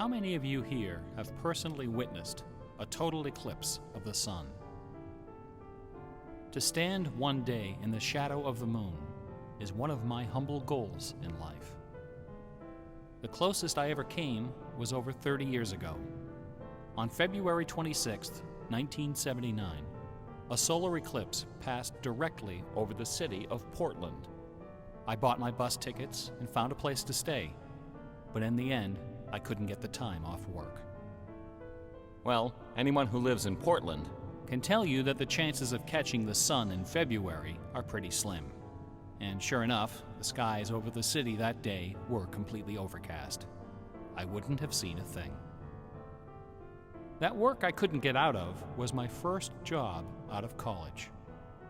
many of you here have personally witnessed a total eclipse of the sun? To stand one day in the shadow of the moon is one of my humble goals in life. The closest I ever came was over 30 years ago. On February 26, 1979, a solar eclipse passed directly over the city of Portland. I bought my bus tickets and found a place to stay, but in the end, I couldn't get the time off work. Well, anyone who lives in Portland can tell you that the chances of catching the sun in February are pretty slim. And sure enough, the skies over the city that day were completely overcast. I wouldn't have seen a thing. That work I couldn't get out of was my first job out of college.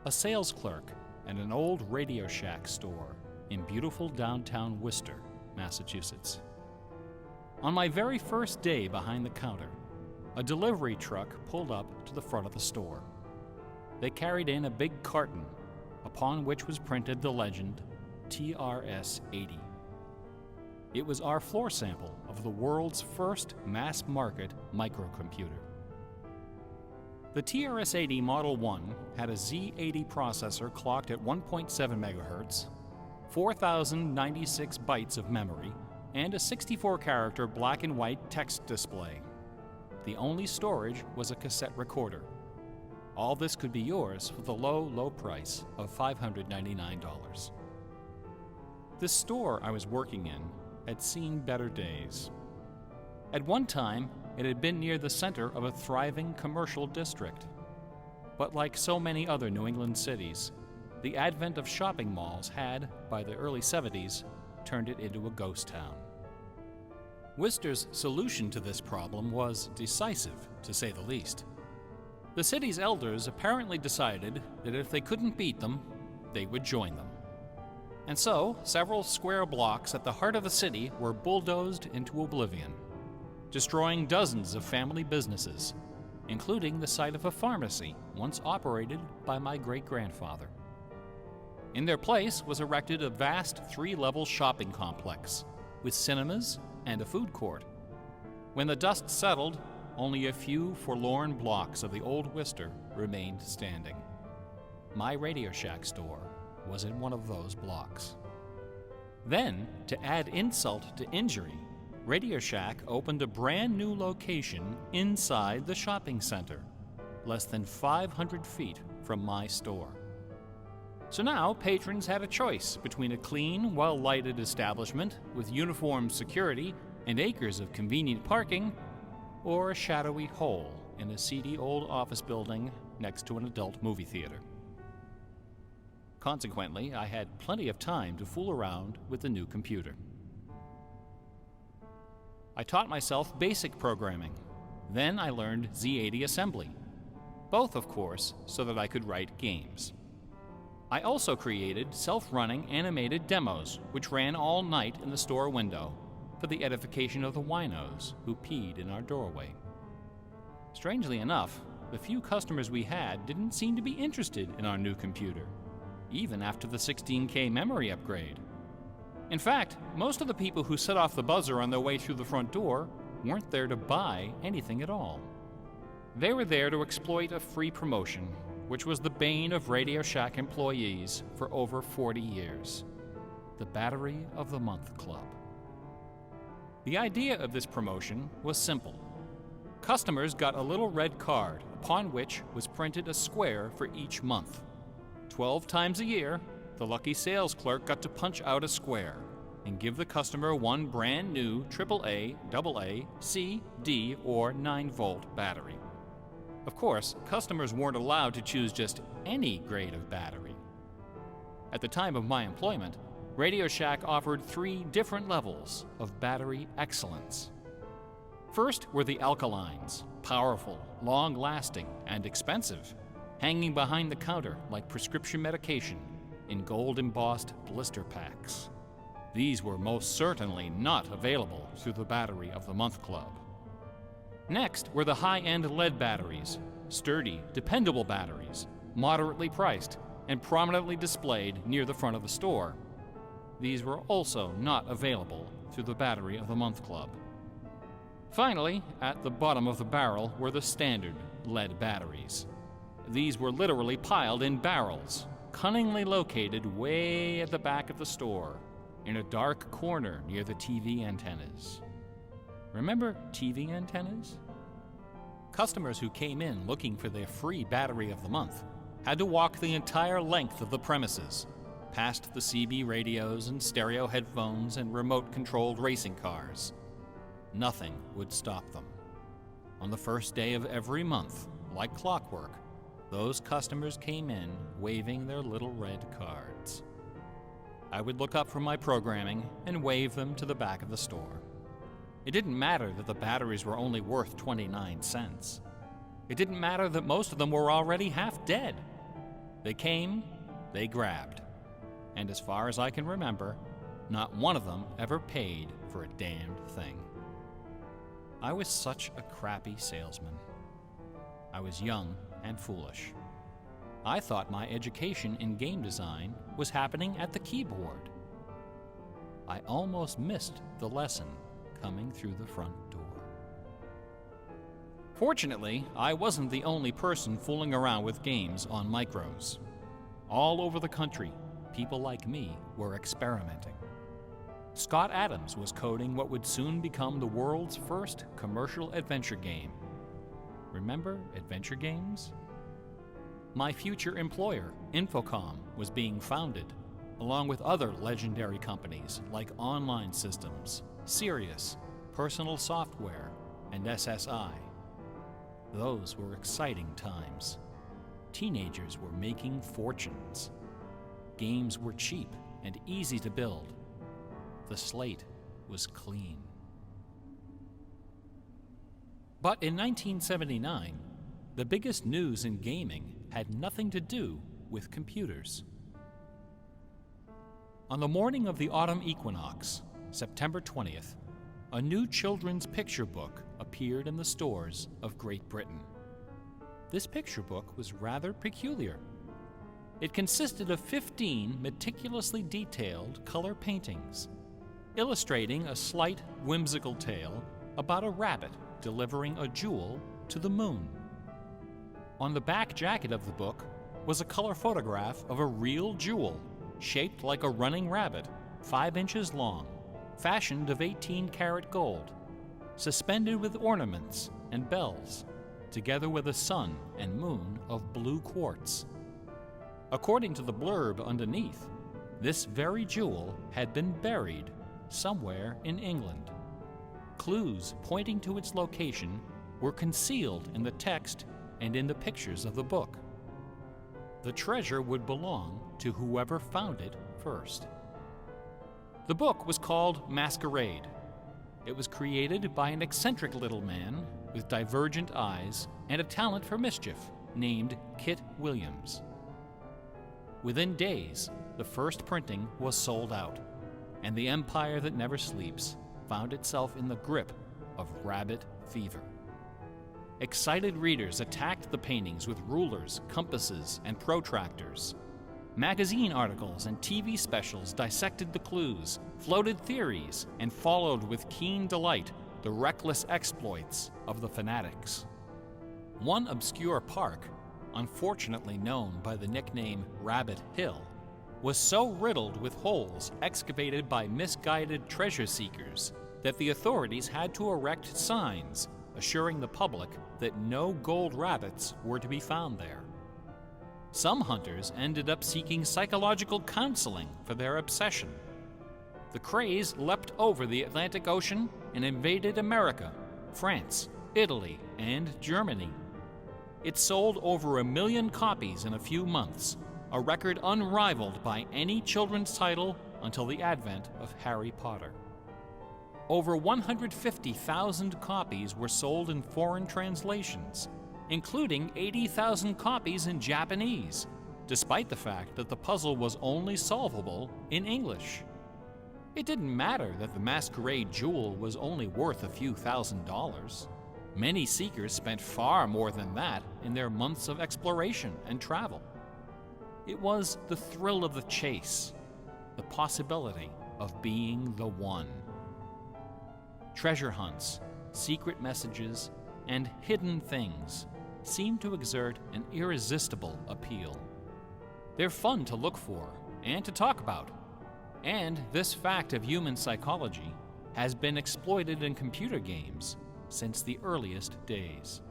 A sales clerk at an old Radio Shack store in beautiful downtown Worcester, Massachusetts. On my very first day behind the counter, a delivery truck pulled up to the front of the store. They carried in a big carton upon which was printed the legend TRS-80. It was our floor sample of the world's first mass-market microcomputer. The TRS-80 Model 1 had a Z80 processor clocked at 1.7 MHz, 4,096 bytes of memory, and a 64-character black and white text display. The only storage was a cassette recorder. All this could be yours for the low, low price of $599. The store I was working in had seen better days. At one time, it had been near the center of a thriving commercial district. But like so many other New England cities, the advent of shopping malls had, by the early 70s, turned it into a ghost town. Worcester's solution to this problem was decisive, to say the least. The city's elders apparently decided that if they couldn't beat them, they would join them. And so, several square blocks at the heart of the city were bulldozed into oblivion, destroying dozens of family businesses, including the site of a pharmacy once operated by my great-grandfather. In their place was erected a vast 3-level shopping complex with cinemas and a food court. When the dust settled, only a few forlorn blocks of the old Worcester remained standing. My Radio Shack store was in one of those blocks. Then, to add insult to injury, Radio Shack opened a brand new location inside the shopping center, less than 500 feet from my store. So now patrons had a choice between a clean, well-lighted establishment with uniformed security and acres of convenient parking, or a shadowy hole in a seedy old office building next to an adult movie theater. Consequently, I had plenty of time to fool around with the new computer. I taught myself basic programming. Then I learned Z80 assembly, both, of course, so that I could write games. I also created self-running animated demos, which ran all night in the store window for the edification of the winos who peed in our doorway. Strangely enough, the few customers we had didn't seem to be interested in our new computer, even after the 16K memory upgrade. In fact, most of the people who set off the buzzer on their way through the front door weren't there to buy anything at all. They were there to exploit a free promotion, which was the bane of Radio Shack employees for over 40 years, the Battery of the Month Club. The idea of this promotion was simple. Customers got a little red card upon which was printed a square for each month. 12 times a year, the lucky sales clerk got to punch out a square and give the customer one brand new AAA, AA, C, D, or 9-volt battery. Of course, customers weren't allowed to choose just any grade of battery. At the time of my employment, Radio Shack offered 3 different levels of battery excellence. First were the alkalines, powerful, long-lasting, and expensive, hanging behind the counter like prescription medication in gold-embossed blister packs. These were most certainly not available through the Battery of the Month Club. Next were the high-end lead batteries, sturdy, dependable batteries, moderately priced, and prominently displayed near the front of the store. These were also not available through the Battery of the Month Club. Finally, at the bottom of the barrel were the standard lead batteries. These were literally piled in barrels, cunningly located way at the back of the store, in a dark corner near the TV antennas. Remember TV antennas? Customers who came in looking for their free battery of the month had to walk the entire length of the premises, past the CB radios and stereo headphones and remote-controlled racing cars. Nothing would stop them. On the first day of every month, like clockwork, those customers came in waving their little red cards. I would look up from my programming and wave them to the back of the store. It didn't matter that the batteries were only worth 29 cents. It didn't matter that most of them were already half dead. They came, they grabbed. And as far as I can remember, not one of them ever paid for a damned thing. I was such a crappy salesman. I was young and foolish. I thought my education in game design was happening at the keyboard. I almost missed the lesson coming through the front door. Fortunately, I wasn't the only person fooling around with games on micros. All over the country, people like me were experimenting. Scott Adams was coding what would soon become the world's first commercial adventure game. Remember adventure games? My future employer, Infocom, was being founded, along with other legendary companies like Online Systems, Sirius, Personal Software, and SSI. Those were exciting times. Teenagers were making fortunes. Games were cheap and easy to build. The slate was clean. But in 1979, the biggest news in gaming had nothing to do with computers. On the morning of the autumn equinox, September 20th, a new children's picture book appeared in the stores of Great Britain. This picture book was rather peculiar. It consisted of 15 meticulously detailed color paintings, illustrating a slight whimsical tale about a rabbit delivering a jewel to the moon. On the back jacket of the book was a color photograph of a real jewel, shaped like a running rabbit, 5 inches long, fashioned of 18-karat gold, suspended with ornaments and bells, together with a sun and moon of blue quartz. According to the blurb underneath, this very jewel had been buried somewhere in England. Clues pointing to its location were concealed in the text and in the pictures of the book. The treasure would belong to whoever found it first. The book was called Masquerade. It was created by an eccentric little man with divergent eyes and a talent for mischief named Kit Williams. Within days, the first printing was sold out, and the empire that never sleeps found itself in the grip of rabbit fever. Excited readers attacked the paintings with rulers, compasses, and protractors. Magazine articles and TV specials dissected the clues, floated theories, and followed with keen delight the reckless exploits of the fanatics. One obscure park, unfortunately known by the nickname Rabbit Hill, was so riddled with holes excavated by misguided treasure seekers that the authorities had to erect signs assuring the public that no gold rabbits were to be found there. Some hunters ended up seeking psychological counseling for their obsession. The craze leapt over the Atlantic Ocean and invaded America, France, Italy, and Germany. It sold over 1 million copies in a few months, a record unrivaled by any children's title until the advent of Harry Potter. Over 150,000 copies were sold in foreign translations, including 80,000 copies in Japanese, despite the fact that the puzzle was only solvable in English. It didn't matter that the Masquerade jewel was only worth a few $1,000s. Many seekers spent far more than that in their months of exploration and travel. It was the thrill of the chase, the possibility of being the one. Treasure hunts, secret messages, and hidden things seem to exert an irresistible appeal. They're fun to look for and to talk about, and this fact of human psychology has been exploited in computer games since the earliest days.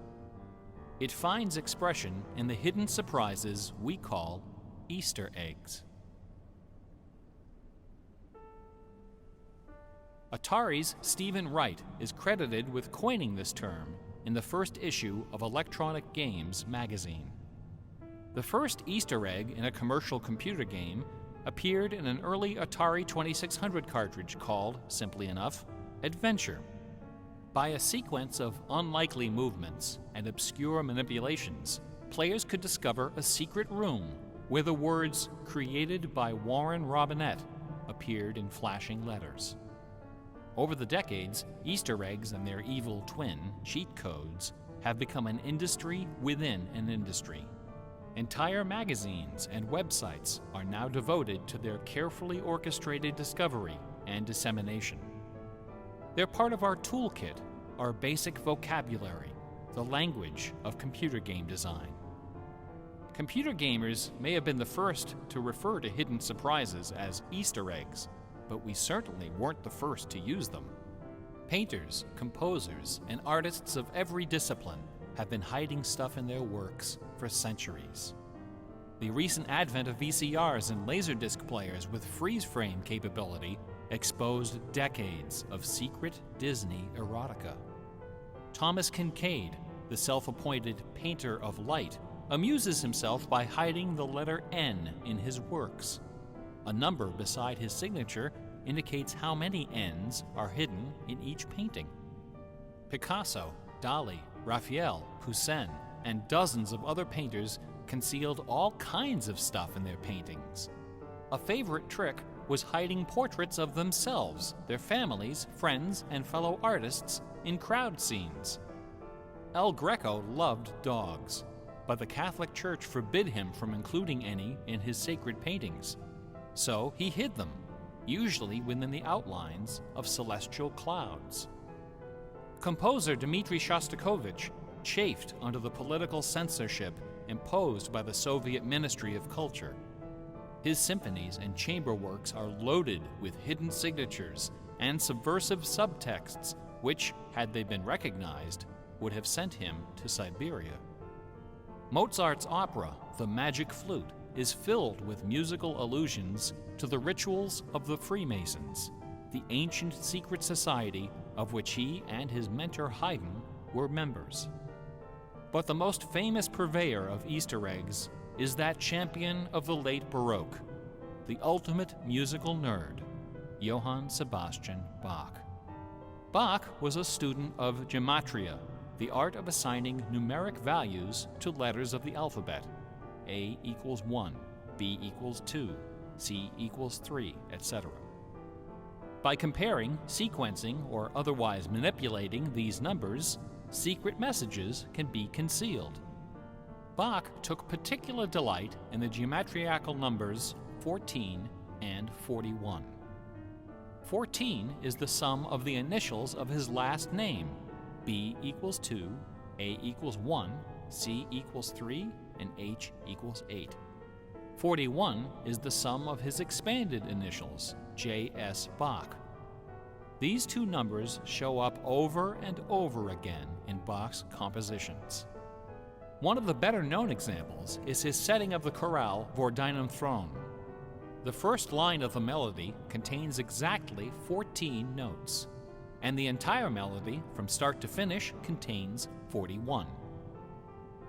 It finds expression in the hidden surprises we call Easter eggs. Atari's Stephen Wright is credited with coining this term in the first issue of Electronic Games magazine. The first Easter egg in a commercial computer game appeared in an early Atari 2600 cartridge called, simply enough, Adventure. By a sequence of unlikely movements and obscure manipulations, players could discover a secret room where the words "Created by Warren Robinette" appeared in flashing letters. Over the decades, Easter eggs and their evil twin, cheat codes, have become an industry within an industry. Entire magazines and websites are now devoted to their carefully orchestrated discovery and dissemination. They're part of our toolkit, our basic vocabulary, the language of computer game design. Computer gamers may have been the first to refer to hidden surprises as Easter eggs, but we certainly weren't the first to use them. Painters, composers, and artists of every discipline have been hiding stuff in their works for centuries. The recent advent of VCRs and Laserdisc players with freeze-frame capability exposed decades of secret Disney erotica. Thomas Kincaid, the self-appointed painter of light, amuses himself by hiding the letter N in his works. A number beside his signature indicates how many N's are hidden in each painting. Picasso, Dali, Raphael, Poussin, and dozens of other painters concealed all kinds of stuff in their paintings. A favorite trick was hiding portraits of themselves, their families, friends, and fellow artists in crowd scenes. El Greco loved dogs, but the Catholic Church forbid him from including any in his sacred paintings. So he hid them, usually within the outlines of celestial clouds. Composer Dmitri Shostakovich chafed under the political censorship imposed by the Soviet Ministry of Culture. His symphonies and chamber works are loaded with hidden signatures and subversive subtexts which, had they been recognized, would have sent him to Siberia. Mozart's opera, The Magic Flute, is filled with musical allusions to the rituals of the Freemasons, the ancient secret society of which he and his mentor Haydn were members. But the most famous purveyor of Easter eggs is that champion of the late Baroque, the ultimate musical nerd, Johann Sebastian Bach. Bach was a student of gematria, the art of assigning numeric values to letters of the alphabet. A equals 1, B equals 2, C equals 3, etc. By comparing, sequencing, or otherwise manipulating these numbers, secret messages can be concealed. Bach took particular delight in the geometrical numbers 14 and 41. 14 is the sum of the initials of his last name, B equals 2, A equals 1, C equals 3, and H equals 8. 41 is the sum of his expanded initials, J.S. Bach. These two numbers show up over and over again in Bach's compositions. One of the better-known examples is his setting of the chorale Vor deinem Thron. The first line of the melody contains exactly 14 notes, and the entire melody, from start to finish, contains 41.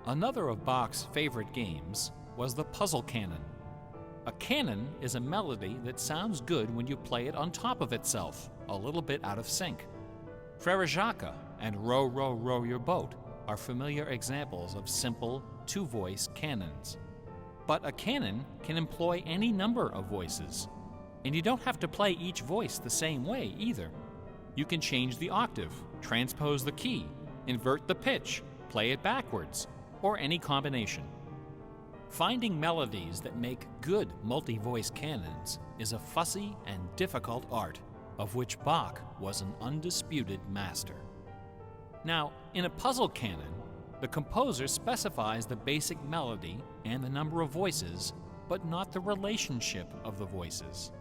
Another of Bach's favorite games was the puzzle canon. A canon is a melody that sounds good when you play it on top of itself, a little bit out of sync. Frère Jacques and Row, Row, Row Your Boat are familiar examples of simple, two-voice canons. But a canon can employ any number of voices, and you don't have to play each voice the same way either. You can change the octave, transpose the key, invert the pitch, play it backwards, or any combination. Finding melodies that make good multi-voice canons is a fussy and difficult art, of which Bach was an undisputed master. Now, in a puzzle canon, the composer specifies the basic melody and the number of voices, but not the relationship of the voices.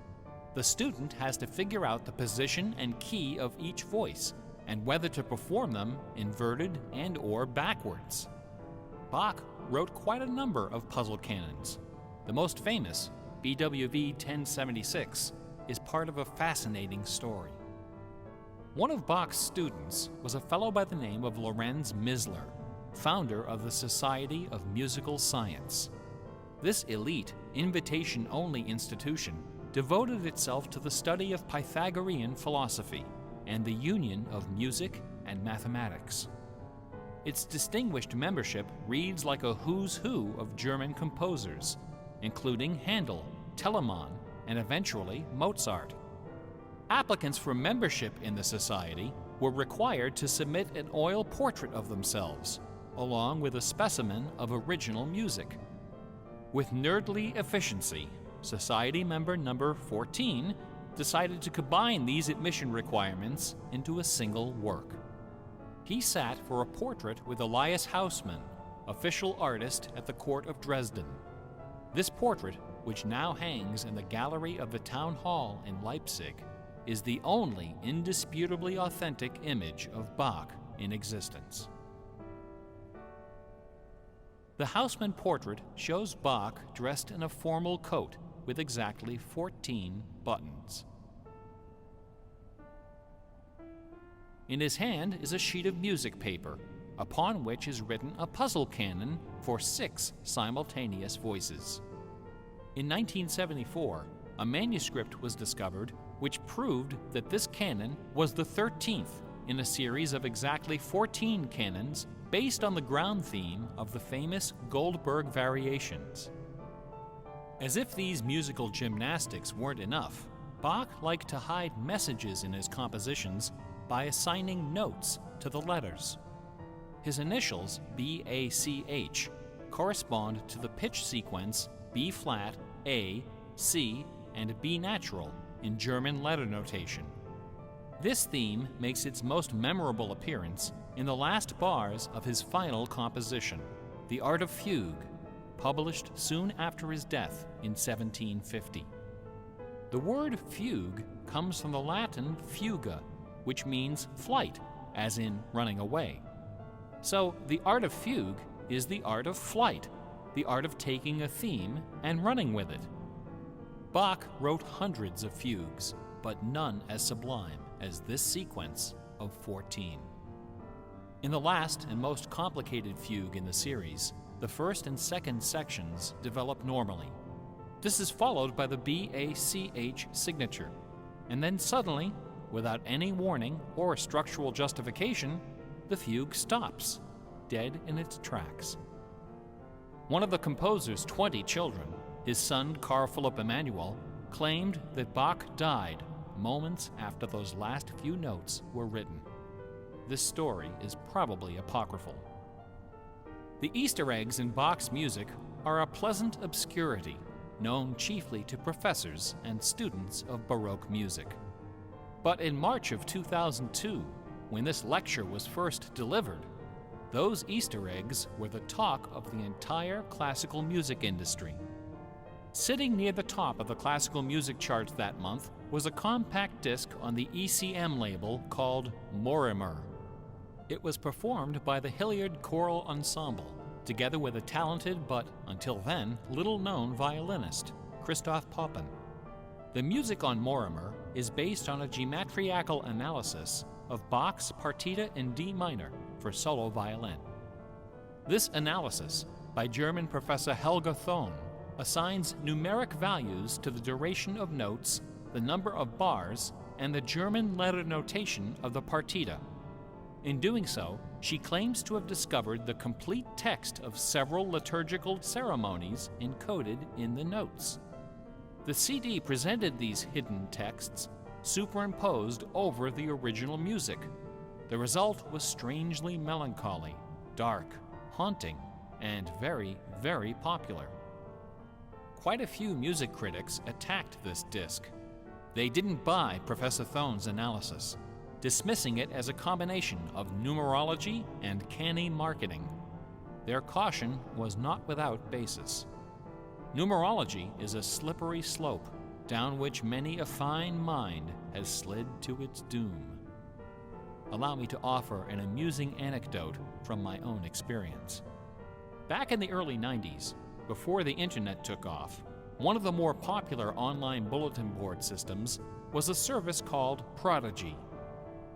The student has to figure out the position and key of each voice and whether to perform them inverted and/or backwards. Bach wrote quite a number of puzzle canons. The most famous, BWV 1076, is part of a fascinating story. One of Bach's students was a fellow by the name of Lorenz Misler, founder of the Society of Musical Science. This elite, invitation-only institution devoted itself to the study of Pythagorean philosophy and the union of music and mathematics. Its distinguished membership reads like a who's who of German composers, including Handel, Telemann, and eventually Mozart. Applicants for membership in the society were required to submit an oil portrait of themselves, along with a specimen of original music. With nerdly efficiency, Society member number 14 decided to combine these admission requirements into a single work. He sat for a portrait with Elias Hausmann, official artist at the court of Dresden. This portrait, which now hangs in the gallery of the town hall in Leipzig, is the only indisputably authentic image of Bach in existence. The Hausmann portrait shows Bach dressed in a formal coat with exactly 14 buttons. In his hand is a sheet of music paper, upon which is written a puzzle canon for 6 simultaneous voices. In 1974, a manuscript was discovered which proved that this canon was the 13th in a series of exactly 14 canons based on the ground theme of the famous Goldberg variations. As if these musical gymnastics weren't enough, Bach liked to hide messages in his compositions by assigning notes to the letters. His initials, B-A-C-H, correspond to the pitch sequence B-flat, A, C, and B natural in German letter notation. This theme makes its most memorable appearance in the last bars of his final composition, The Art of Fugue, published soon after his death in 1750. The word fugue comes from the Latin fuga, which means flight, as in running away. So the art of fugue is the art of flight, the art of taking a theme and running with it. Bach wrote hundreds of fugues, but none as sublime as this sequence of 14. In the last and most complicated fugue in the series, the first and second sections develop normally. This is followed by the B-A-C-H signature, and then suddenly, without any warning or structural justification, the fugue stops, dead in its tracks. One of the composer's 20 children, his son Carl Philipp Emanuel, claimed that Bach died moments after those last few notes were written. This story is probably apocryphal. The Easter eggs in Bach's music are a pleasant obscurity, known chiefly to professors and students of Baroque music. But in March of 2002, when this lecture was first delivered, those Easter eggs were the talk of the entire classical music industry. Sitting near the top of the classical music charts that month was a compact disc on the ECM label called Moriarty. It was performed by the Hilliard Choral Ensemble, together with a talented but, until then, little-known violinist, Christoph Poppen. The music on Moriarty is based on a geometrical analysis of Bach's Partita in D minor for solo violin. This analysis, by German professor Helga Thon, assigns numeric values to the duration of notes, the number of bars, and the German letter notation of the partita. In doing so, she claims to have discovered the complete text of several liturgical ceremonies encoded in the notes. The CD presented these hidden texts superimposed over the original music. The result was strangely melancholy, dark, haunting, and very, very popular. Quite a few music critics attacked this disc. They didn't buy Professor Thon's analysis. dismissing it as a combination of numerology and canny marketing. Their caution was not without basis. Numerology is a slippery slope down which many a fine mind has slid to its doom. Allow me to offer an amusing anecdote from my own experience. Back in the early 90s, before the internet took off, one of the more popular online bulletin board systems was a service called Prodigy.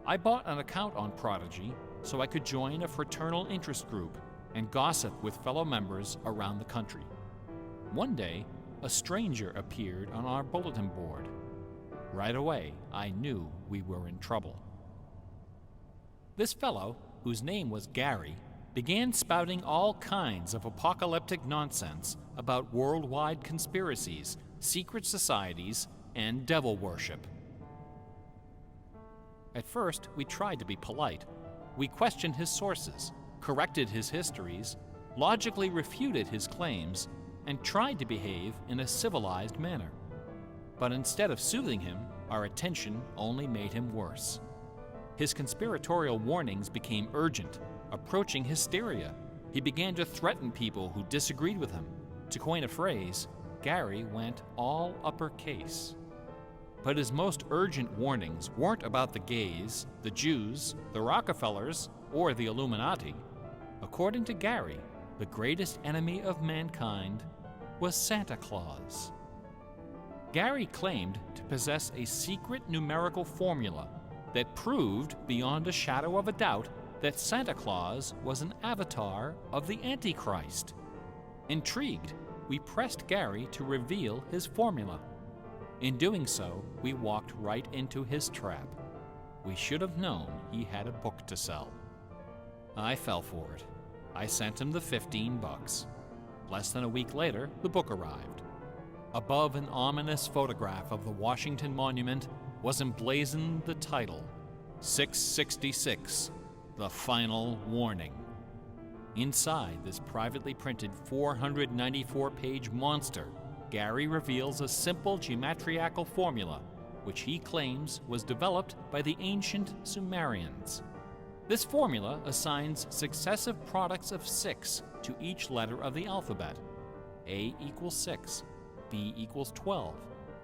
I bought an account on Prodigy so I could join a fraternal interest group and gossip with fellow members around the country. One day, a stranger appeared on our bulletin board. Right away, I knew we were in trouble. This fellow, whose name was Gary, began spouting all kinds of apocalyptic nonsense about worldwide conspiracies, secret societies, and devil worship. At first, we tried to be polite. We questioned his sources, corrected his histories, logically refuted his claims, and tried to behave in a civilized manner. But instead of soothing him, our attention only made him worse. His conspiratorial warnings became urgent, approaching hysteria. He began to threaten people who disagreed with him. To coin a phrase, Gary went all uppercase. But his most urgent warnings weren't about the gays, the Jews, the Rockefellers, or the Illuminati. According to Gary, the greatest enemy of mankind was Santa Claus. Gary claimed to possess a secret numerical formula that proved beyond a shadow of a doubt that Santa Claus was an avatar of the Antichrist. Intrigued, we pressed Gary to reveal his formula. In doing so, we walked right into his trap. We should have known he had a book to sell. I fell for it. I sent him the $15. Less than a week later, the book arrived. Above an ominous photograph of the Washington Monument was emblazoned the title, 666, The Final Warning. Inside this privately printed 494-page monster, Gary reveals a simple geometrical formula, which he claims was developed by the ancient Sumerians. This formula assigns successive products of 6 to each letter of the alphabet. A equals 6, B equals 12,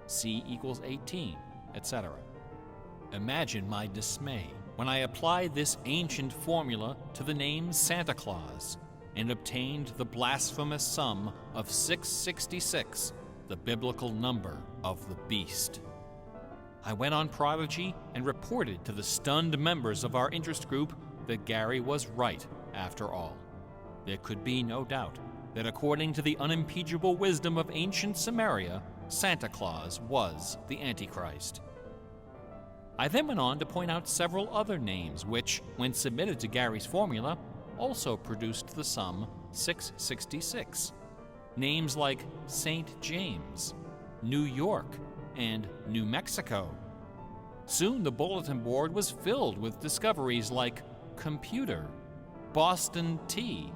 C equals 18, etc. Imagine my dismay when I applied this ancient formula to the name Santa Claus and obtained the blasphemous sum of 666, the biblical number of the beast. I went on Prodigy and reported to the stunned members of our interest group that Gary was right after all. There could be no doubt that according to the unimpeachable wisdom of ancient Samaria, Santa Claus was the Antichrist. I then went on to point out several other names which, when submitted to Gary's formula, also produced the sum 666. Names like St. James, New York, and New Mexico. Soon the bulletin board was filled with discoveries like computer, Boston tea,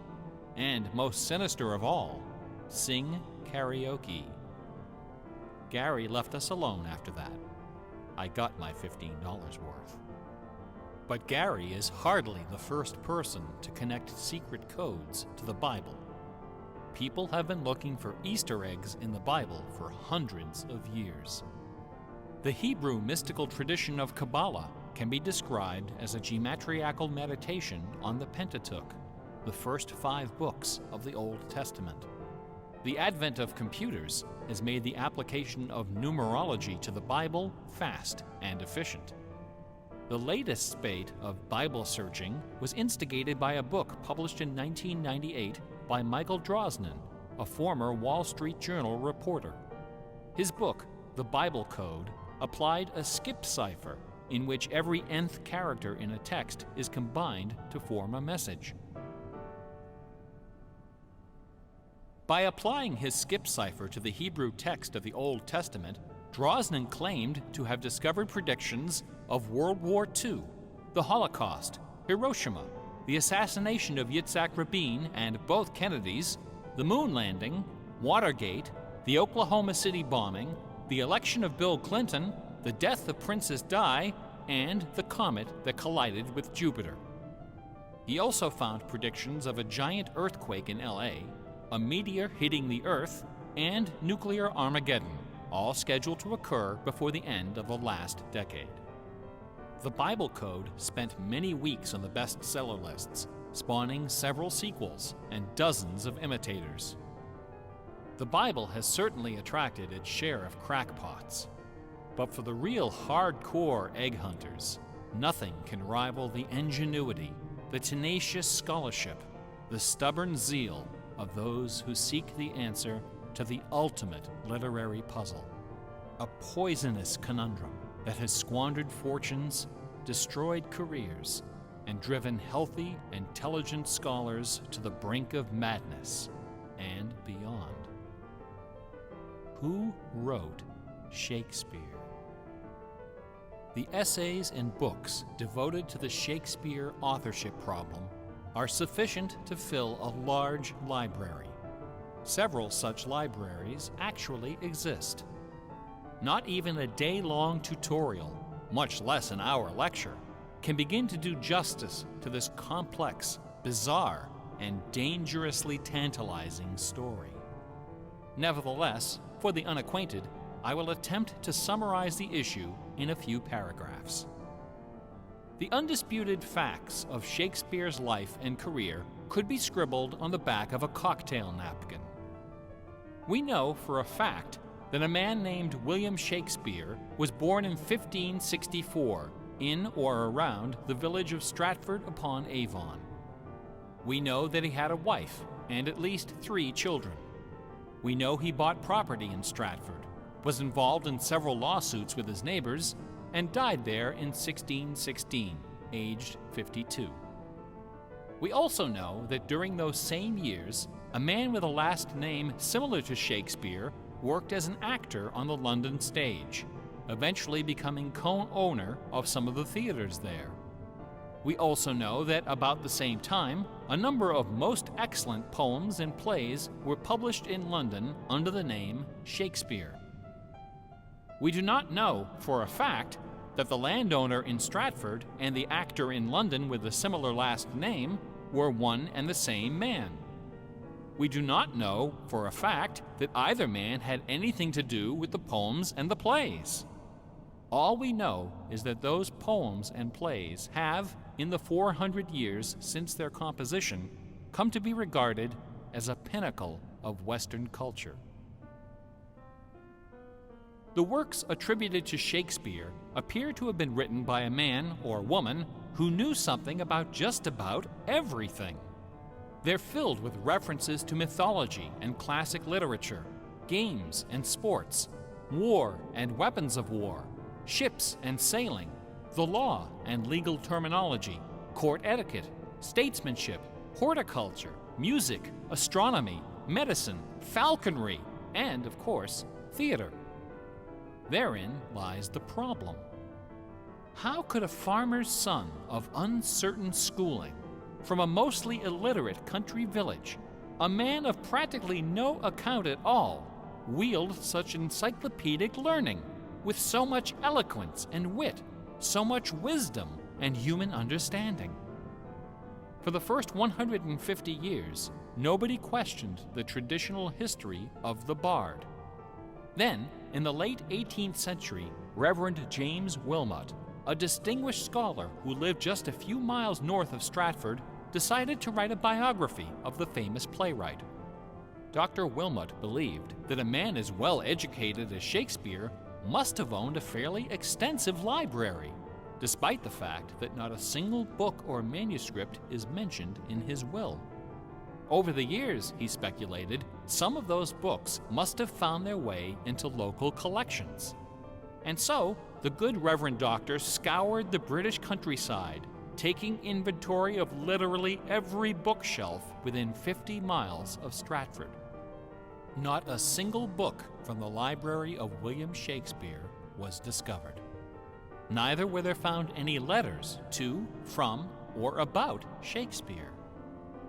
and most sinister of all, sing karaoke. Gary left us alone after that. I got my $15 worth. But Gary is hardly the first person to connect secret codes to the Bible. People have been looking for Easter eggs in the Bible for hundreds of years. The Hebrew mystical tradition of Kabbalah can be described as a geometrical meditation on the Pentateuch, the first 5 books of the Old Testament. The advent of computers has made the application of numerology to the Bible fast and efficient. The latest spate of Bible searching was instigated by a book published in 1998 by Michael Drosnin, a former Wall Street Journal reporter. His book, The Bible Code, applied a skip cipher in which every nth character in a text is combined to form a message. By applying his skip cipher to the Hebrew text of the Old Testament, Drosnin claimed to have discovered predictions of World War II, the Holocaust, Hiroshima, the assassination of Yitzhak Rabin and both Kennedys, the moon landing, Watergate, the Oklahoma City bombing, the election of Bill Clinton, the death of Princess Di, and the comet that collided with Jupiter. He also found predictions of a giant earthquake in LA, a meteor hitting the Earth, and nuclear Armageddon, all scheduled to occur before the end of the last decade. The Bible Code spent many weeks on the bestseller lists, spawning several sequels and dozens of imitators. The Bible has certainly attracted its share of crackpots, but for the real hardcore egg hunters, nothing can rival the ingenuity, the tenacious scholarship, the stubborn zeal of those who seek the answer to the ultimate literary puzzle, a poisonous conundrum that has squandered fortunes, destroyed careers, and driven healthy, intelligent scholars to the brink of madness and beyond. Who wrote Shakespeare? The essays and books devoted to the Shakespeare authorship problem are sufficient to fill a large library. Several such libraries actually exist. Not even a day-long tutorial, much less an hour lecture, can begin to do justice to this complex, bizarre, and dangerously tantalizing story. Nevertheless, for the unacquainted, I will attempt to summarize the issue in a few paragraphs. The undisputed facts of Shakespeare's life and career could be scribbled on the back of a cocktail napkin. We know for a fact that a man named William Shakespeare was born in 1564 in or around the village of Stratford-upon-Avon. We know that he had a wife and at least 3 children. We know he bought property in Stratford, was involved in several lawsuits with his neighbors, and died there in 1616, aged 52. We also know that during those same years, a man with a last name similar to Shakespeare worked as an actor on the London stage, eventually becoming co-owner of some of the theaters there. We also know that about the same time, a number of most excellent poems and plays were published in London under the name Shakespeare. We do not know for a fact that the landowner in Stratford and the actor in London with a similar last name were one and the same man. We do not know for a fact that either man had anything to do with the poems and the plays. All we know is that those poems and plays have, in the 400 years since their composition, come to be regarded as a pinnacle of Western culture. The works attributed to Shakespeare appear to have been written by a man or woman who knew something about just about everything. They're filled with references to mythology and classic literature, games and sports, war and weapons of war, ships and sailing, the law and legal terminology, court etiquette, statesmanship, horticulture, music, astronomy, medicine, falconry, and, of course, theater. Therein lies the problem. How could a farmer's son of uncertain schooling, from a mostly illiterate country village, a man of practically no account at all, wield such encyclopedic learning, with so much eloquence and wit, so much wisdom and human understanding? For the first 150 years, nobody questioned the traditional history of the bard. Then, in the late 18th century, Reverend James Wilmot, a distinguished scholar who lived just a few miles north of Stratford, decided to write a biography of the famous playwright. Dr. Wilmot believed that a man as well educated as Shakespeare must have owned a fairly extensive library, despite the fact that not a single book or manuscript is mentioned in his will. Over the years, he speculated, some of those books must have found their way into local collections. And so, the good Reverend Doctor scoured the British countryside, taking inventory of literally every bookshelf within 50 miles of Stratford. Not a single book from the library of William Shakespeare was discovered. Neither were there found any letters to, from, or about Shakespeare.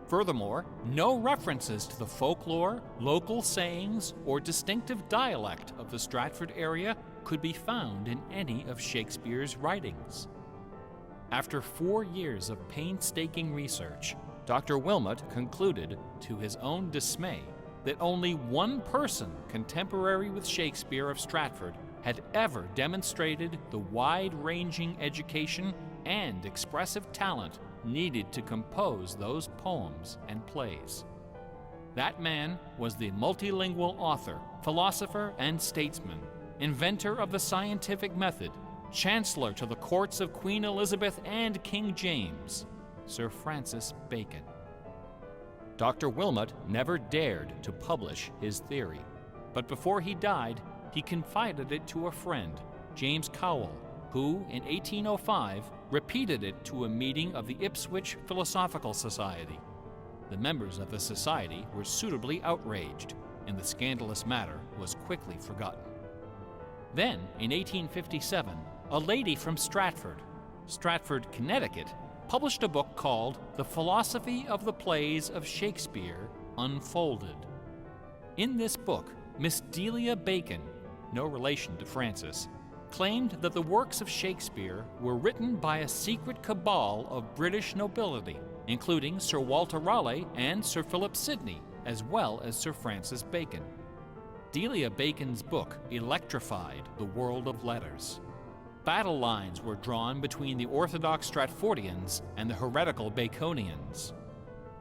Furthermore, no references to the folklore, local sayings, or distinctive dialect of the Stratford area could be found in any of Shakespeare's writings. After 4 years of painstaking research, Dr. Wilmot concluded, to his own dismay, that only one person contemporary with Shakespeare of Stratford had ever demonstrated the wide-ranging education and expressive talent needed to compose those poems and plays. That man was the multilingual author, philosopher, and statesman, inventor of the scientific method, chancellor to the courts of Queen Elizabeth and King James, Sir Francis Bacon. Dr. Wilmot never dared to publish his theory, but before he died, he confided it to a friend, James Cowell, who, in 1805, repeated it to a meeting of the Ipswich Philosophical Society. The members of the society were suitably outraged, and the scandalous matter was quickly forgotten. Then, in 1857, a lady from Stratford, Connecticut, published a book called The Philosophy of the Plays of Shakespeare Unfolded. In this book, Miss Delia Bacon, no relation to Francis, claimed that the works of Shakespeare were written by a secret cabal of British nobility, including Sir Walter Raleigh and Sir Philip Sidney, as well as Sir Francis Bacon. Delia Bacon's book electrified the world of letters. Battle lines were drawn between the orthodox Stratfordians and the heretical Baconians.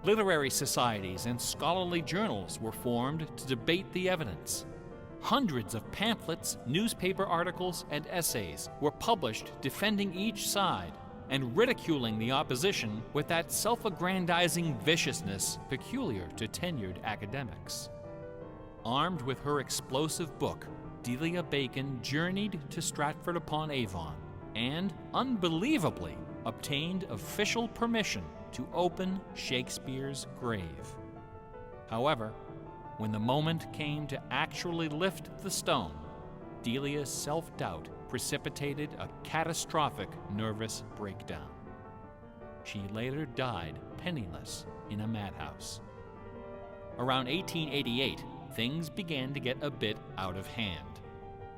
Literary societies and scholarly journals were formed to debate the evidence. Hundreds of pamphlets, newspaper articles, and essays were published defending each side and ridiculing the opposition with that self-aggrandizing viciousness peculiar to tenured academics. Armed with her explosive book, Delia Bacon journeyed to Stratford-upon-Avon and, unbelievably, obtained official permission to open Shakespeare's grave. However, when the moment came to actually lift the stone, Delia's self-doubt precipitated a catastrophic nervous breakdown. She later died penniless in a madhouse. Around 1888, things began to get a bit out of hand.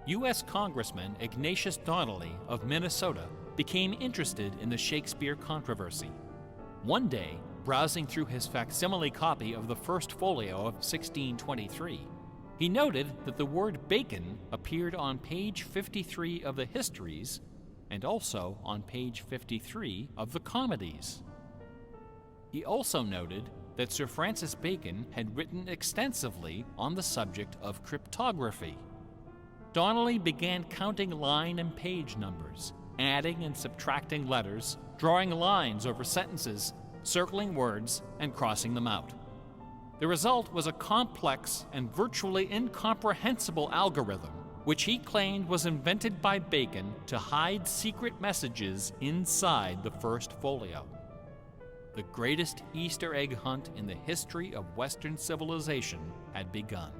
U.S. Congressman Ignatius Donnelly of Minnesota became interested in the Shakespeare controversy. One day, browsing through his facsimile copy of the First Folio of 1623, he noted that the word Bacon appeared on page 53 of the Histories and also on page 53 of the Comedies. He also noted that Sir Francis Bacon had written extensively on the subject of cryptography. Donnelly began counting line and page numbers, adding and subtracting letters, drawing lines over sentences, circling words, and crossing them out. The result was a complex and virtually incomprehensible algorithm, which he claimed was invented by Bacon to hide secret messages inside the First Folio. The greatest Easter egg hunt in the history of Western civilization had begun.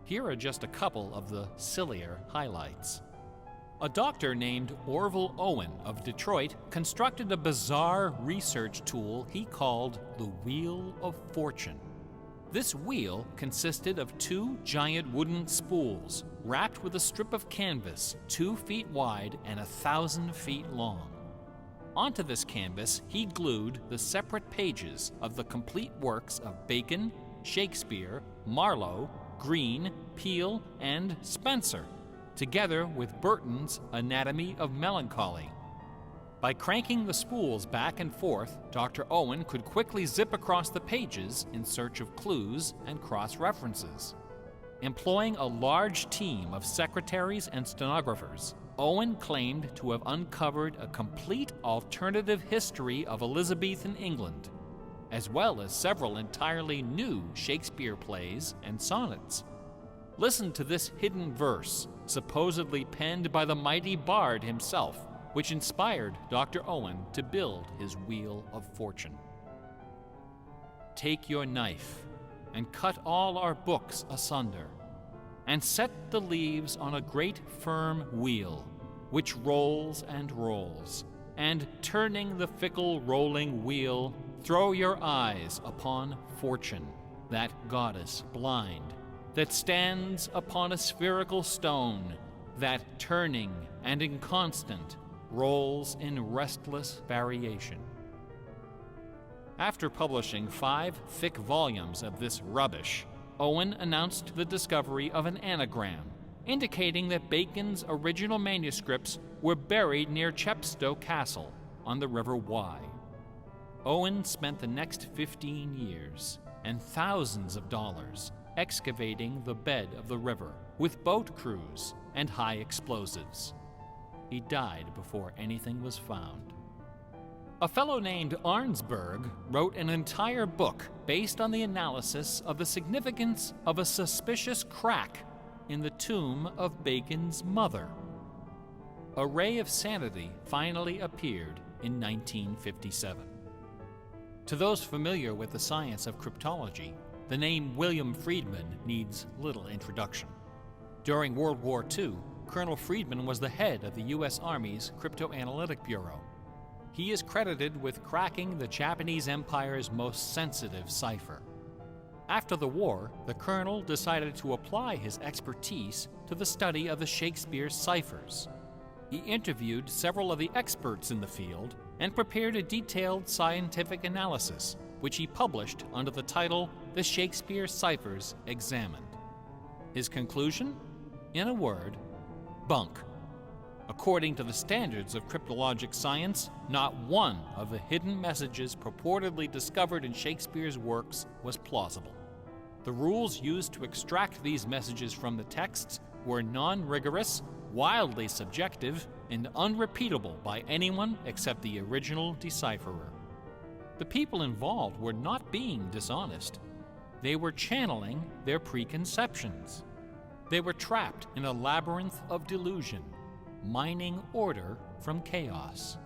Here are just a couple of the sillier highlights. A doctor named Orville Owen of Detroit constructed a bizarre research tool he called the Wheel of Fortune. This wheel consisted of 2 giant wooden spools wrapped with a strip of canvas 2 feet wide and 1,000 feet long. Onto this canvas, he glued the separate pages of the complete works of Bacon, Shakespeare, Marlowe, Greene, Peele, and Spenser, together with Burton's Anatomy of Melancholy. By cranking the spools back and forth, Dr. Owen could quickly zip across the pages in search of clues and cross-references. Employing a large team of secretaries and stenographers, Owen claimed to have uncovered a complete alternative history of Elizabethan England, as well as several entirely new Shakespeare plays and sonnets. Listen to this hidden verse, supposedly penned by the mighty bard himself, which inspired Dr. Owen to build his Wheel of Fortune. Take your knife and cut all our books asunder, and set the leaves on a great firm wheel, which rolls and rolls, and turning the fickle rolling wheel, throw your eyes upon Fortune, that goddess blind, that stands upon a spherical stone, that turning and inconstant rolls in restless variation. After publishing 5 thick volumes of this rubbish, Owen announced the discovery of an anagram, indicating that Bacon's original manuscripts were buried near Chepstow Castle on the River Wye. Owen spent the next 15 years and thousands of dollars excavating the bed of the river with boat crews and high explosives. He died before anything was found. A fellow named Arnsberg wrote an entire book based on the analysis of the significance of a suspicious crack in the tomb of Bacon's mother. A Ray of Sanity finally appeared in 1957. To those familiar with the science of cryptology, the name William Friedman needs little introduction. During World War II, Colonel Friedman was the head of the U.S. Army's Cryptoanalytic Bureau. He is credited with cracking the Japanese Empire's most sensitive cipher. After the war, the colonel decided to apply his expertise to the study of the Shakespeare ciphers. He interviewed several of the experts in the field and prepared a detailed scientific analysis, which he published under the title The Shakespeare Ciphers Examined. His conclusion? In a word, bunk. According to the standards of cryptologic science, not one of the hidden messages purportedly discovered in Shakespeare's works was plausible. The rules used to extract these messages from the texts were non-rigorous, wildly subjective, and unrepeatable by anyone except the original decipherer. The people involved were not being dishonest. They were channeling their preconceptions. They were trapped in a labyrinth of delusion, mining order from chaos.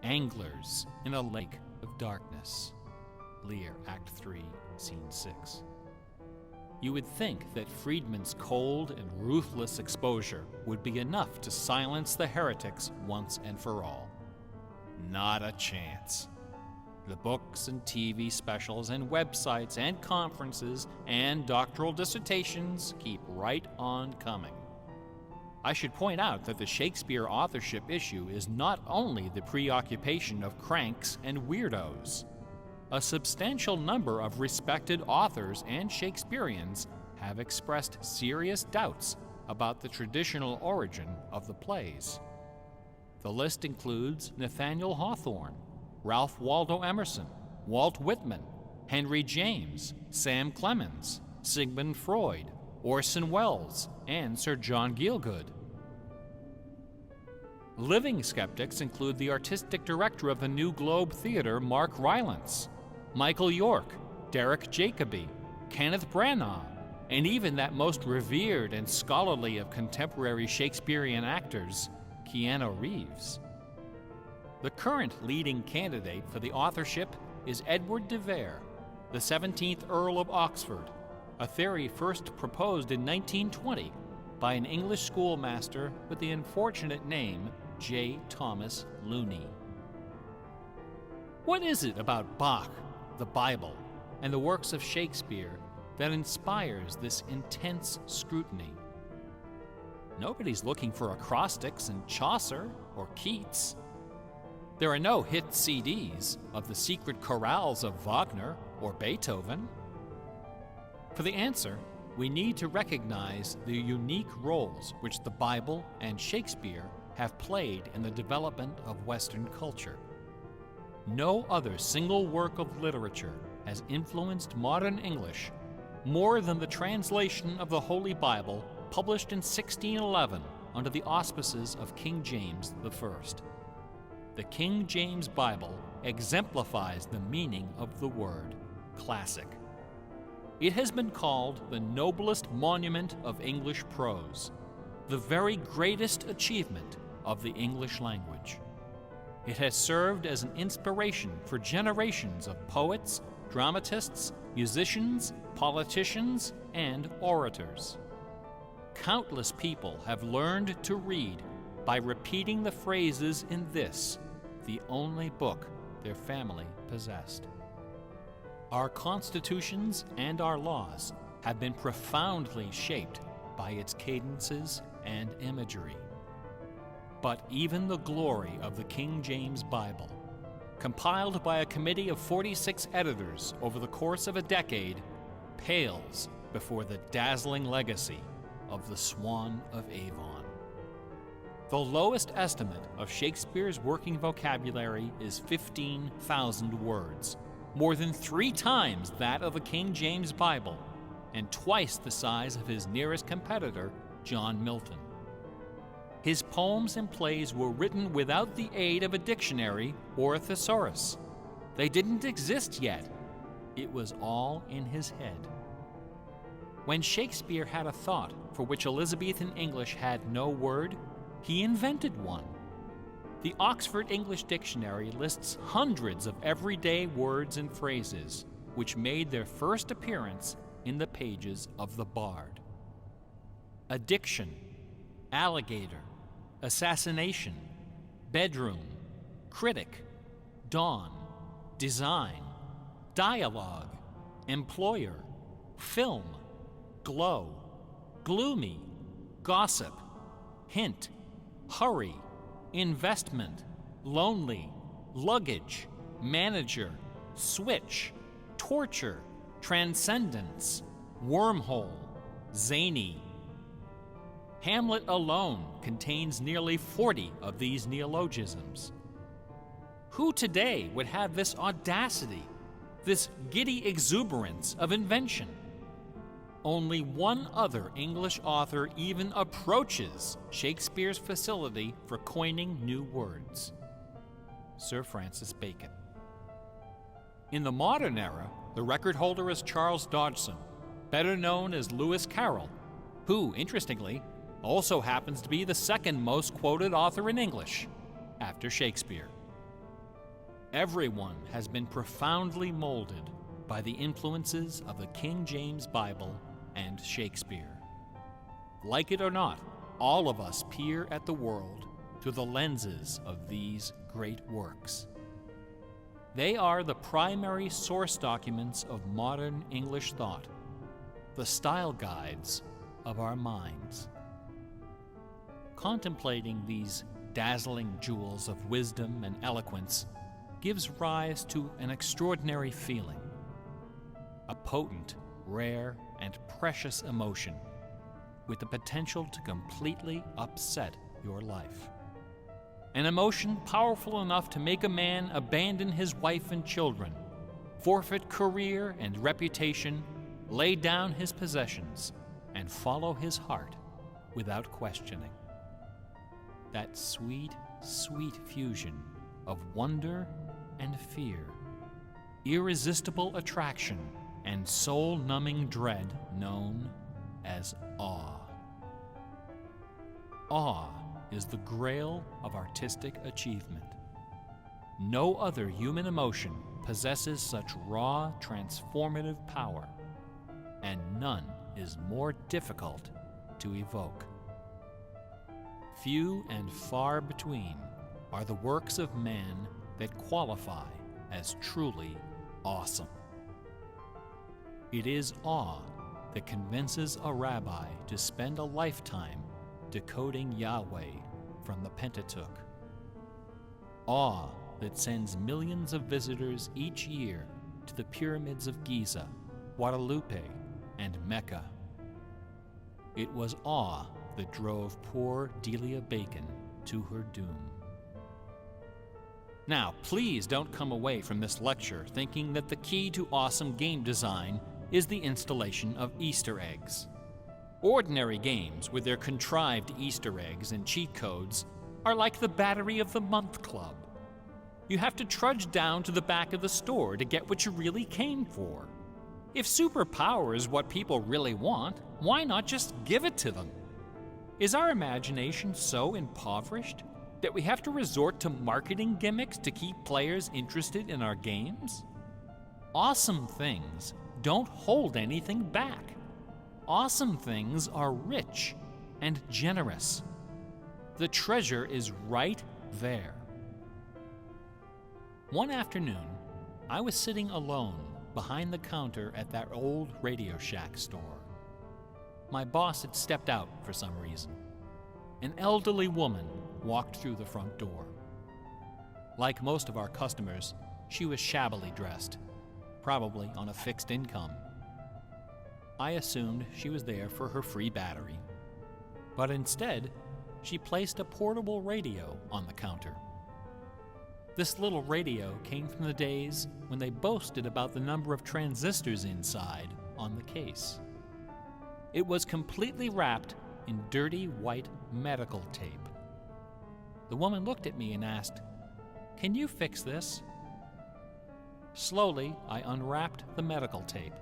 Anglers in a lake of darkness. Lear, Act 3, Scene 6. You would think that Friedman's cold and ruthless exposure would be enough to silence the heretics once and for all. Not a chance. The books and TV specials and websites and conferences and doctoral dissertations keep right on coming. I should point out that the Shakespeare authorship issue is not only the preoccupation of cranks and weirdos. A substantial number of respected authors and Shakespeareans have expressed serious doubts about the traditional origin of the plays. The list includes Nathaniel Hawthorne, Ralph Waldo Emerson, Walt Whitman, Henry James, Sam Clemens, Sigmund Freud, Orson Welles, and Sir John Gielgud. Living skeptics include the artistic director of the New Globe Theatre, Mark Rylance, Michael York, Derek Jacobi, Kenneth Branagh, and even that most revered and scholarly of contemporary Shakespearean actors, Keanu Reeves. The current leading candidate for the authorship is Edward de Vere, the 17th Earl of Oxford, a theory first proposed in 1920 by an English schoolmaster with the unfortunate name J. Thomas Looney. What is it about Bach, the Bible, and the works of Shakespeare that inspires this intense scrutiny? Nobody's looking for acrostics in Chaucer or Keats. There are no hit CDs of the secret chorales of Wagner or Beethoven. For the answer, we need to recognize the unique roles which the Bible and Shakespeare have played in the development of Western culture. No other single work of literature has influenced modern English more than the translation of the Holy Bible published in 1611 under the auspices of King James I. The King James Bible exemplifies the meaning of the word classic. It has been called the noblest monument of English prose, the very greatest achievement of the English language. It has served as an inspiration for generations of poets, dramatists, musicians, politicians, and orators. Countless people have learned to read by repeating the phrases in this, the only book their family possessed. Our constitutions and our laws have been profoundly shaped by its cadences and imagery. But even the glory of the King James Bible, compiled by a committee of 46 editors over the course of a decade, pales before the dazzling legacy of the Swan of Avon. The lowest estimate of Shakespeare's working vocabulary is 15,000 words, more than 3 times that of the King James Bible, and twice the size of his nearest competitor, John Milton. His poems and plays were written without the aid of a dictionary or a thesaurus. They didn't exist yet. It was all in his head. When Shakespeare had a thought for which Elizabethan English had no word, he invented one. The Oxford English Dictionary lists hundreds of everyday words and phrases which made their first appearance in the pages of the Bard. Addiction, alligator, assassination, bedroom, critic, dawn, design, dialogue, employer, film, glow, gloomy, gossip, hint, hurry, investment, lonely, luggage, manager, switch, torture, transcendence, wormhole, zany. Hamlet alone contains nearly 40 of these neologisms. Who today would have this audacity, this giddy exuberance of invention? Only one other English author even approaches Shakespeare's facility for coining new words: Sir Francis Bacon. In the modern era, the record holder is Charles Dodgson, better known as Lewis Carroll, who, interestingly, also happens to be the second most quoted author in English, after Shakespeare. Everyone has been profoundly molded by the influences of the King James Bible and Shakespeare. Like it or not, all of us peer at the world through the lenses of these great works. They are the primary source documents of modern English thought, the style guides of our minds. Contemplating these dazzling jewels of wisdom and eloquence gives rise to an extraordinary feeling, a potent, rare, and precious emotion with the potential to completely upset your life. An emotion powerful enough to make a man abandon his wife and children, forfeit career and reputation, lay down his possessions, and follow his heart without questioning. That sweet, sweet fusion of wonder and fear, irresistible attraction, and soul-numbing dread known as awe. Awe is the grail of artistic achievement. No other human emotion possesses such raw, transformative power, and none is more difficult to evoke. Few and far between are the works of man that qualify as truly awesome. It is awe that convinces a rabbi to spend a lifetime decoding Yahweh from the Pentateuch. Awe that sends millions of visitors each year to the pyramids of Giza, Guadalupe, and Mecca. It was awe that drove poor Delia Bacon to her doom. Now, please don't come away from this lecture thinking that the key to awesome game design is the installation of Easter eggs. Ordinary games with their contrived Easter eggs and cheat codes are like the Battery of the Month Club. You have to trudge down to the back of the store to get what you really came for. If superpower is what people really want, why not just give it to them? Is our imagination so impoverished that we have to resort to marketing gimmicks to keep players interested in our games? Awesome things don't hold anything back. Awesome things are rich and generous. The treasure is right there. One afternoon, I was sitting alone behind the counter at that old Radio Shack store. My boss had stepped out for some reason, an elderly woman walked through the front door. Like most of our customers, she was shabbily dressed, probably on a fixed income. I assumed she was there for her free battery, but instead, she placed a portable radio on the counter. This little radio came from the days when they boasted about the number of transistors inside on the case. It was completely wrapped in dirty white medical tape. The woman looked at me and asked, "Can you fix this?" Slowly, I unwrapped the medical tape,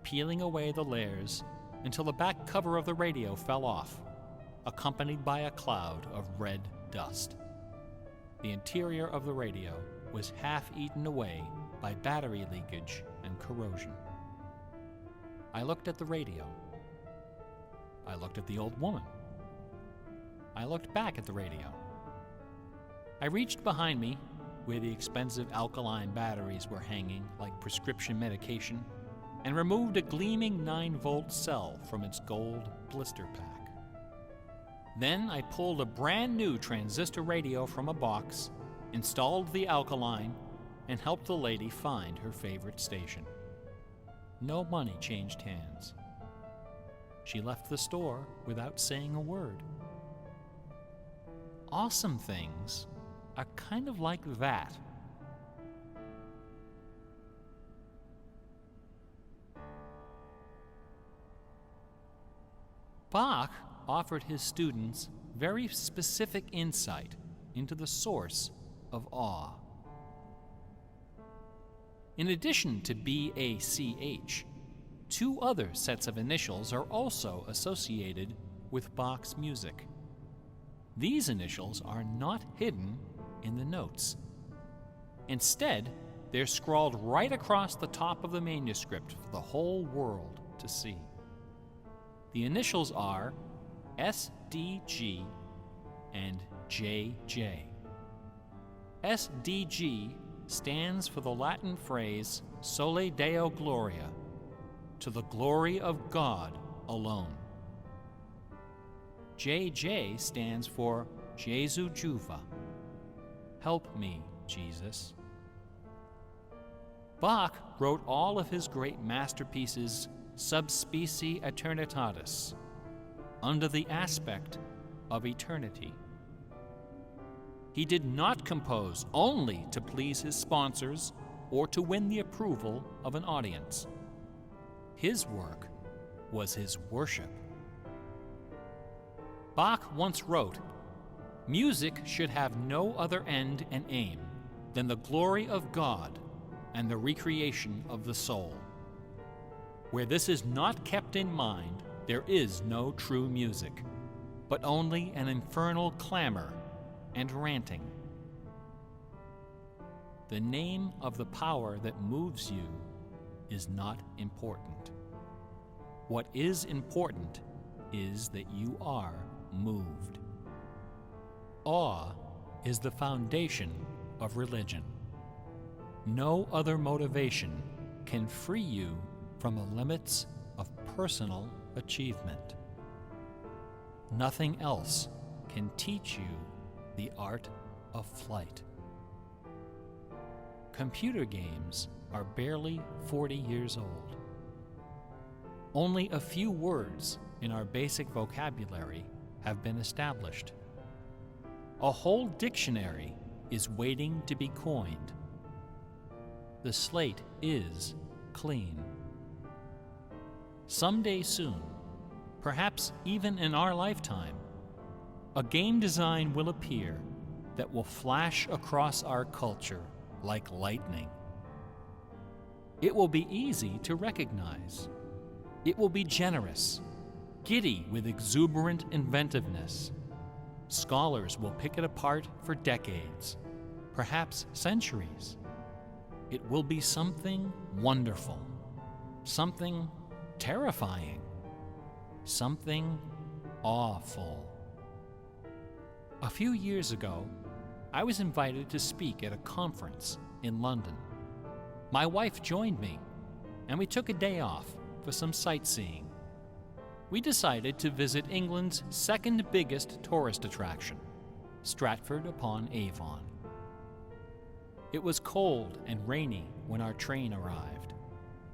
peeling away the layers until the back cover of the radio fell off, accompanied by a cloud of red dust. The interior of the radio was half eaten away by battery leakage and corrosion. I looked at the radio. I looked at the old woman. I looked back at the radio. I reached behind me, where the expensive alkaline batteries were hanging like prescription medication, and removed a gleaming 9-volt cell from its gold blister pack. Then I pulled a brand new transistor radio from a box, installed the alkaline, and helped the lady find her favorite station. No money changed hands. She left the store without saying a word. Awesome things are kind of like that. Bach offered his students very specific insight into the source of awe. In addition to B-A-C-H, 2 other sets of initials are also associated with Bach's music. These initials are not hidden in the notes. Instead, they're scrawled right across the top of the manuscript for the whole world to see. The initials are S-D-G and J-J. S-D-G stands for the Latin phrase Sole Deo Gloria, to the glory of God alone. J-J stands for Jesu Juva, help me, Jesus. Bach wrote all of his great masterpieces sub specie aeternitatis, under the aspect of eternity. He did not compose only to please his sponsors or to win the approval of an audience. His work was his worship. Bach once wrote, "Music should have no other end and aim than the glory of God and the recreation of the soul. Where this is not kept in mind, there is no true music, but only an infernal clamor and ranting." The name of the power that moves you is not important. What is important is that you are moved. Awe is the foundation of religion. No other motivation can free you from the limits of personal achievement. Nothing else can teach you the art of flight. Computer games are barely 40 years old. Only a few words in our basic vocabulary have been established. A whole dictionary is waiting to be coined. The slate is clean. Someday soon, perhaps even in our lifetime, a game design will appear that will flash across our culture like lightning. It will be easy to recognize. It will be generous, giddy with exuberant inventiveness. Scholars will pick it apart for decades, perhaps centuries. It will be something wonderful, something terrifying, something awful. A few years ago, I was invited to speak at a conference in London. My wife joined me, and we took a day off for some sightseeing. we decided to visit England's second biggest tourist attraction, Stratford-upon-Avon. It was cold and rainy when our train arrived.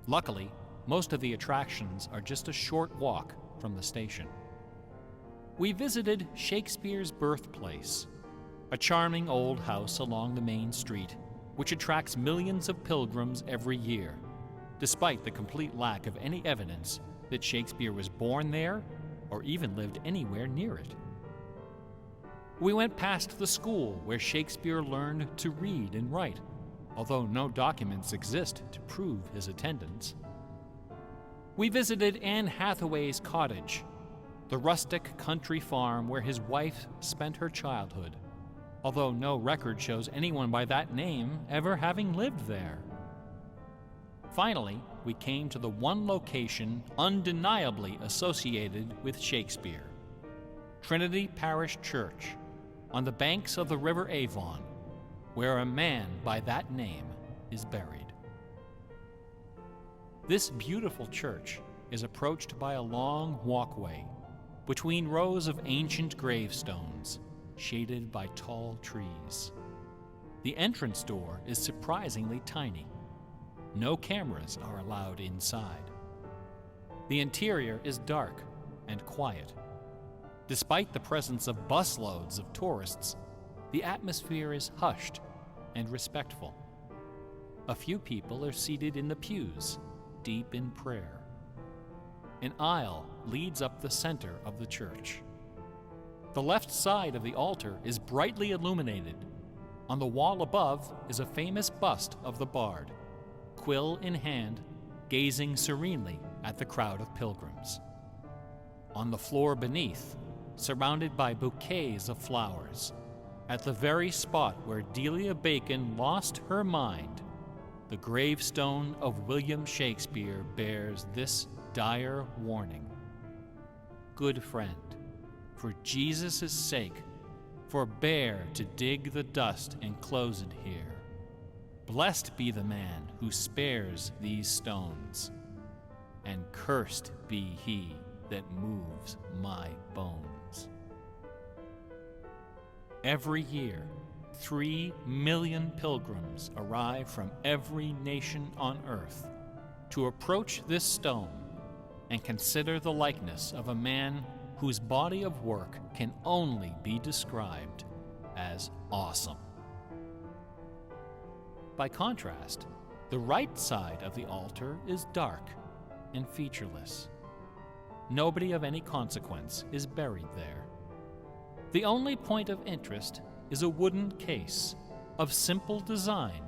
Luckily, most of the attractions are just a short walk from the station. We visited Shakespeare's birthplace, a charming old house along the main street, which attracts millions of pilgrims every year, despite the complete lack of any evidence that Shakespeare was born there or even lived anywhere near it. We went past the school where Shakespeare learned to read and write, although no documents exist to prove his attendance. We visited Anne Hathaway's cottage, the rustic country farm where his wife spent her childhood, although no record shows anyone by that name ever having lived there. Finally, we came to the one location undeniably associated with Shakespeare, Trinity Parish Church, on the banks of the River Avon, where a man by that name is buried. This beautiful church is approached by a long walkway between rows of ancient gravestones, shaded by tall trees. The entrance door is surprisingly tiny. No cameras are allowed inside. The interior is dark and quiet. Despite the presence of busloads of tourists, the atmosphere is hushed and respectful. A few people are seated in the pews, deep in prayer. An aisle leads up the center of the church. The left side of the altar is brightly illuminated. On the wall above is a famous bust of the bard, quill in hand, gazing serenely at the crowd of pilgrims. On the floor beneath, surrounded by bouquets of flowers, at the very spot where Delia Bacon lost her mind, the gravestone of William Shakespeare bears this dire warning. Good friend, for Jesus' sake, forbear to dig the dust enclosed here. Blessed be the man who spares these stones, and cursed be he that moves my bones. Every year, 3 million pilgrims arrive from every nation on earth to approach this stone and consider the likeness of a man whose body of work can only be described as awesome. By contrast, the right side of the altar is dark and featureless. Nobody of any consequence is buried there. The only point of interest is a wooden case of simple design,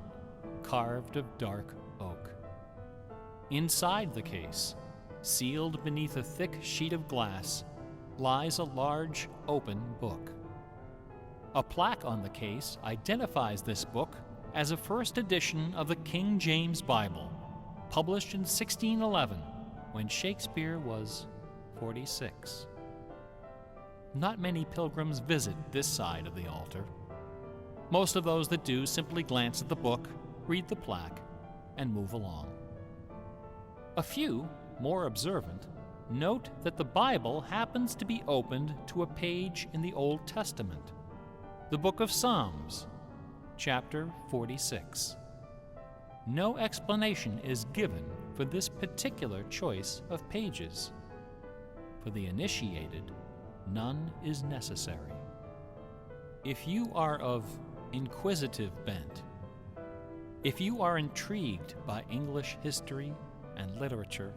carved of dark oak. Inside the case, sealed beneath a thick sheet of glass, lies a large open book. A plaque on the case identifies this book as a first edition of the King James Bible, published in 1611 when Shakespeare was 46. Not many pilgrims visit this side of the altar. Most of those that do simply glance at the book, read the plaque, and move along. A few, more observant, note that the Bible happens to be opened to a page in the Old Testament, the book of Psalms, chapter 46. No explanation is given for this particular choice of pages. For the initiated, none is necessary. If you are of inquisitive bent, if you are intrigued by English history and literature,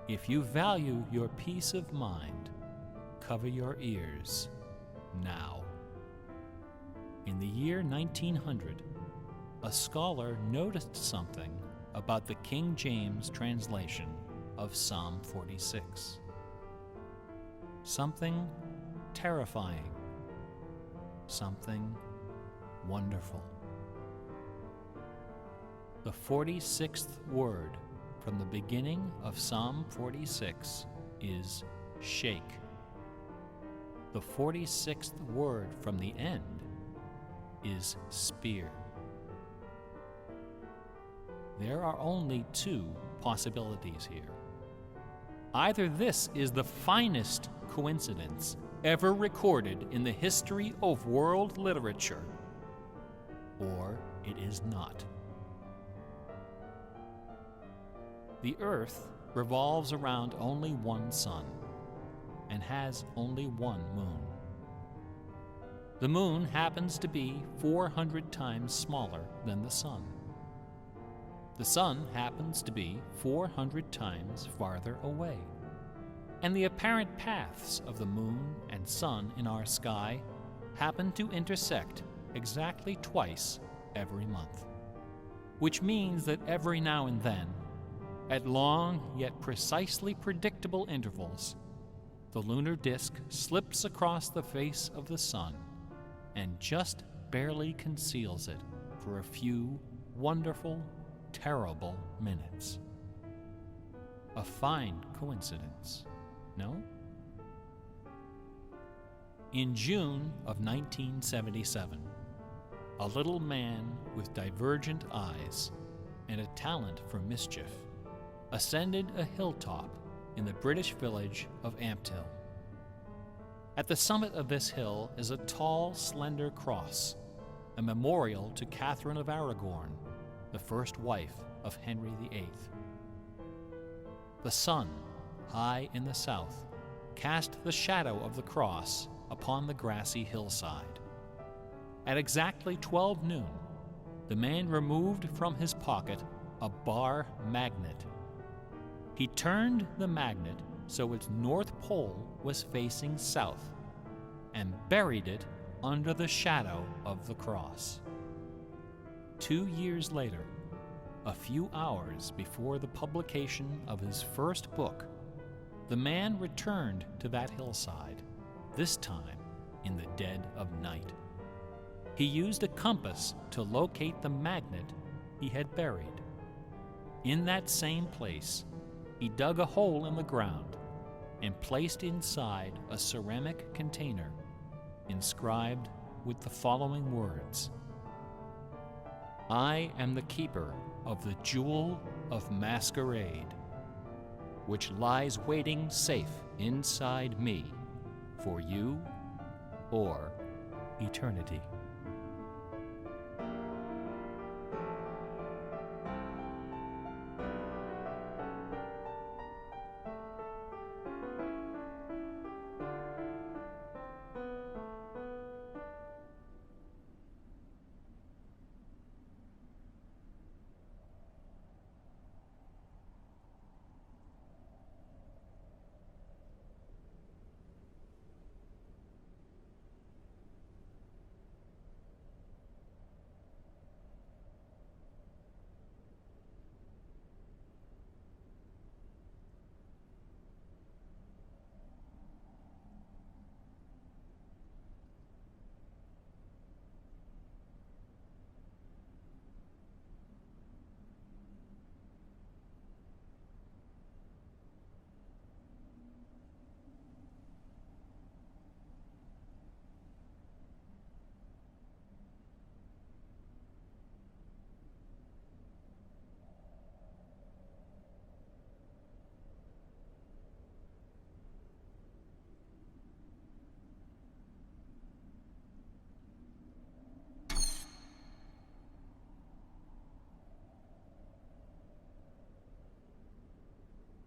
if you value your peace of mind, cover your ears now. In the year 1900, a scholar noticed something about the King James translation of Psalm 46. Something terrifying, something wonderful. The 46th word from the beginning of Psalm 46 is shake. The 46th word from the end is spear. There are only 2 possibilities here. Either this is the finest coincidence ever recorded in the history of world literature, or it is not. The Earth revolves around only one sun and has only one moon. The moon happens to be 400 times smaller than the sun. The sun happens to be 400 times farther away. And the apparent paths of the moon and sun in our sky happen to intersect exactly twice every month. Which means that every now and then, at long yet precisely predictable intervals, the lunar disk slips across the face of the sun and just barely conceals it for a few wonderful, terrible minutes. A fine coincidence, no? In June of 1977, a little man with divergent eyes and a talent for mischief ascended a hilltop in the British village of Ampthill. At the summit of this hill is a tall, slender cross, a memorial to Catherine of Aragon, the first wife of Henry VIII. The sun, high in the south, cast the shadow of the cross upon the grassy hillside. At exactly 12 noon, the man removed from his pocket a bar magnet. He turned the magnet so its north pole was facing south and buried it under the shadow of the cross. 2 years later, a few hours before the publication of his first book, the man returned to that hillside, this time in the dead of night. He used a compass to locate the magnet he had buried. In that same place, he dug a hole in the ground and placed inside a ceramic container inscribed with the following words: "I am the keeper of the jewel of masquerade, which lies waiting safe inside me for you or eternity."